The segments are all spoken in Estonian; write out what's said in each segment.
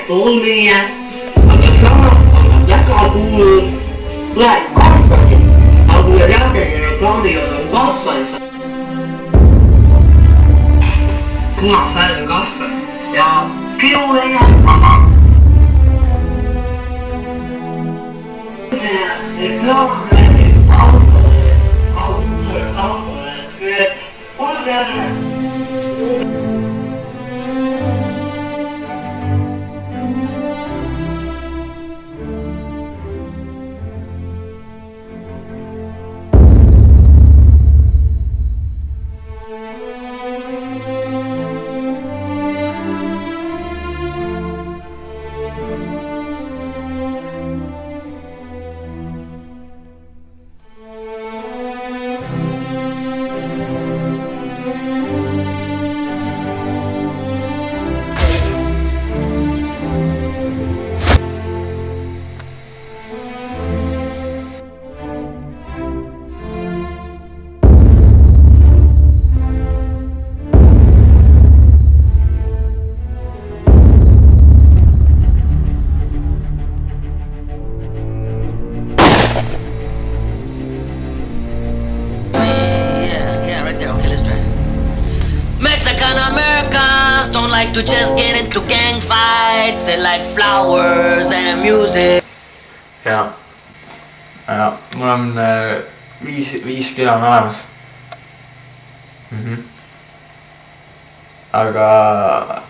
kuulmine, aga samas on nad väga kuulus praegu kasvasid, aga kui teate, reklaamiga on kasvasid. Punasfärg kasvasid ja kiuleja, aga reklaami Mexican Americans don't like to just get into gang fights. They like flowers and music. Ja mul on 5 kilo on olemas. Aga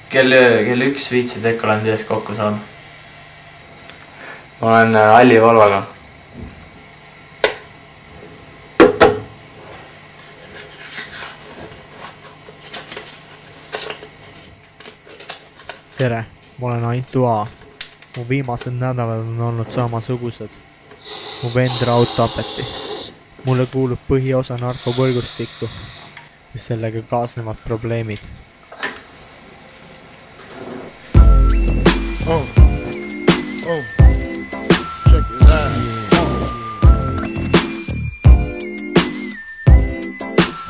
kell 1 viitsid Ekoland ees kokku saada. Ma olen halli Volvoga. Tere, ma olen Aintu A. Mu viimased nädalad on olnud samasugused. Mu vend Raud tapeti. Mulle kuulub põhiosa narkovõrgustikku, mis sellega kaasnevad probleemid. Check it out.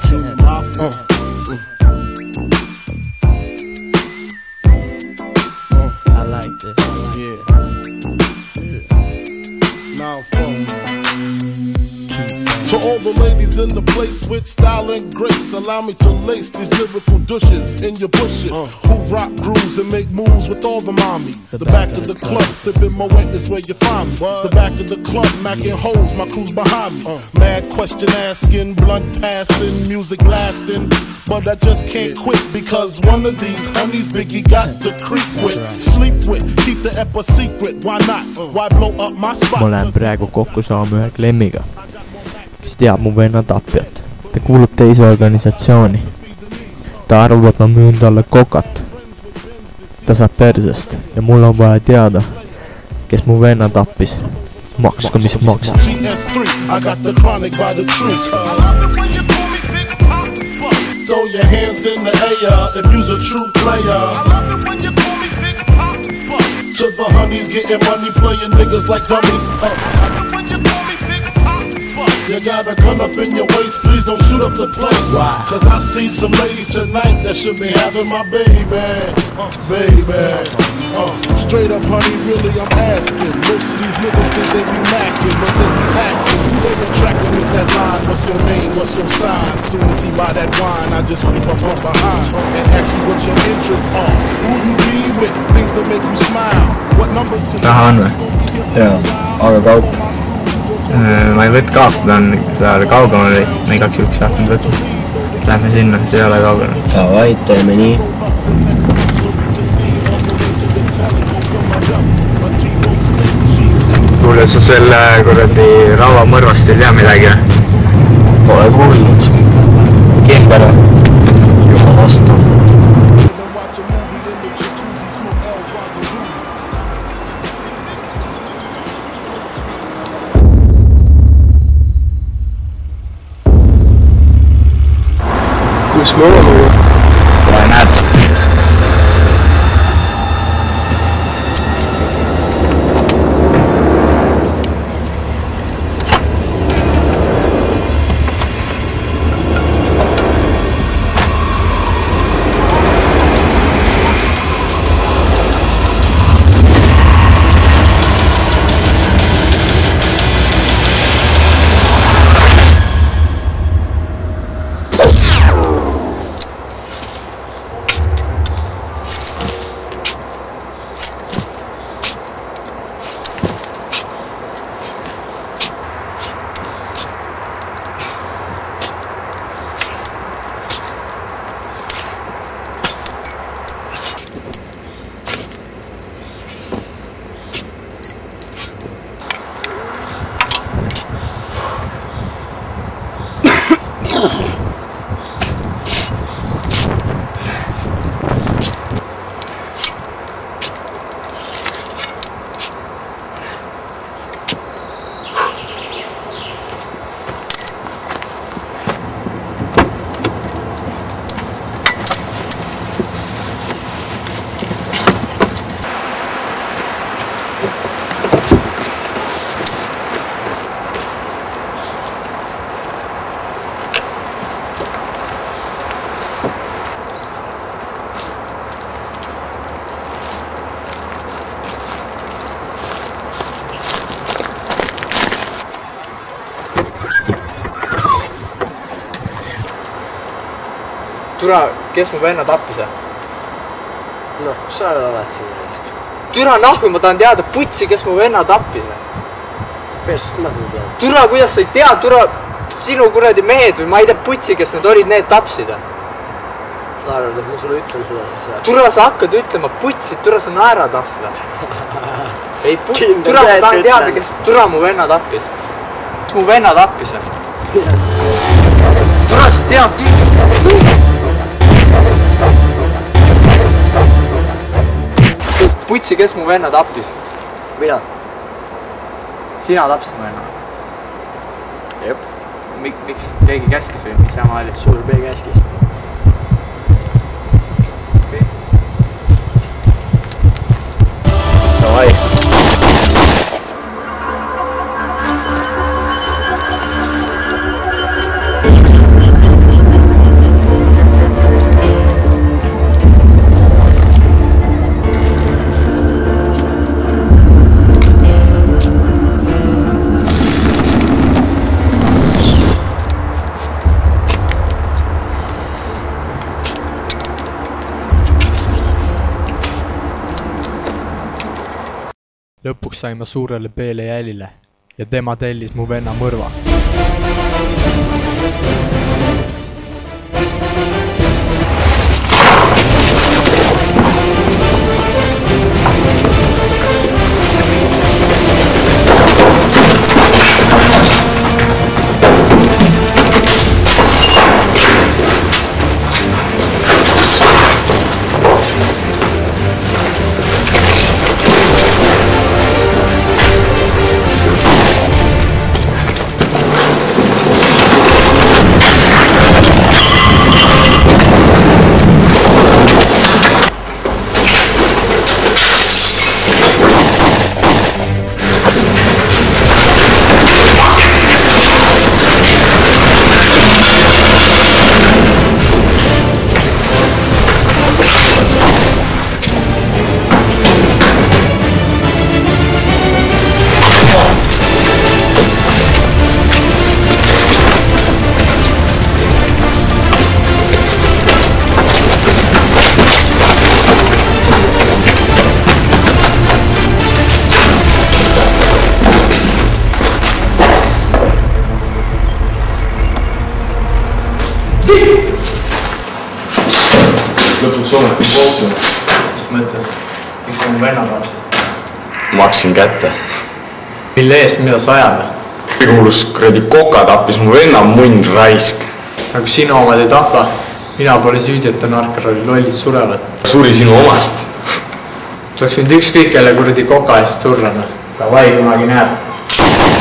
Shoot my I like this. Now to all the ladies in the place with style and grace, allow me to lace these lyrical douches in your bushes who rock grooves and make moves with all the mommies. The back of the club, sipping Moet is where you find me. The back of the club, macking holes, my crew's behind me. Mad question asking, blunt passing, music lasting. But I just can't quit because one of these homies Biggie got to creep with, sleep with, keep the ep a secret. Why not? Why blow up my spot? Ma lähen praegu kokku saama ühe klemmiga, kes teab mu venna tapjat. Ta kuulub teise organisatsiooni. Ta arvab, ma müün talle kokat. Ta saab persest ja mul on vaja teada, kes mu venna tappis. Maksku mis maksab. Throw your hands in the air if you's a true player. I love it when you call me Big Papa. To the honeys getting money, playing niggas like dummies. I love it when you call me Big Papa. You got a gun up in your waist, please don't shoot up the place. Cause I see some ladies tonight that should be having my baby. Straight up honey, really I'm asking. Most of these niggas think they be macking, but they be acting. Who they attracting with that line? What's your name? What's your sign? Soon as he buy that wine, I just creep up from behind and ask you what your interests are. Who you be with? Things that make you smile. What numbers to raha on või? Jaa, aga kaup. Ma ei võt kaastada on seal kaugemal lihtsalt, ma igaks juhuks tahtnud võtma. Lähme sinna, see ei ole kaugel. Davai, teeme nii. Kuule, sa selle kuradi Raua mõrvast ei tea midagi? Pole kuulnud. Kimber on? Jumal vastu. Kus me oleme ju? Kohe näed. Türa, kes mu venna tappis? Noh, sa oled siin. Türa nahku, ma tahan teada putsi, kes mu venna tappis. Persest ma seda tean. Türa, kuidas sa ei tea, Türa, sinu kuradi mehed või ma ei tea putsi, kes need olid, need tapsid. Sa arvad, et ma sulle ütlen seda siis või? Türa, sa hakkad ütlema putsi, Türa, sa naerad ahvla. Ei putsi, Türa, ma tahan teada, kes Türa mu venna tappis. Kes mu venna tappis? Türa, sa tead. Putsi, kes mu venna tappis? Mina? Sina tapsid mu venna? Jep. Miks? Keegi käskis või mis jama oli? Suur B käskis. Davai. Lõpuks sain ma suurele B-le jälile ja tema tellis mu venna mõrva. Lõpuks ometi kooksu. Mis mõttes? Miks sa mu venna tapsid? Maksin kätte. Mille eest, mida sa ajame? Kuulus kuradi Koka tappis mu venna munn raisk. Nagu sinu omad ei tapa. Mina pole süüdjata narkarolli, lollid surevad. Suri sinu omast. Tuleks nüüd ükskõik kelle kuradi Koka eest surrana. Davai, kunagi näeb.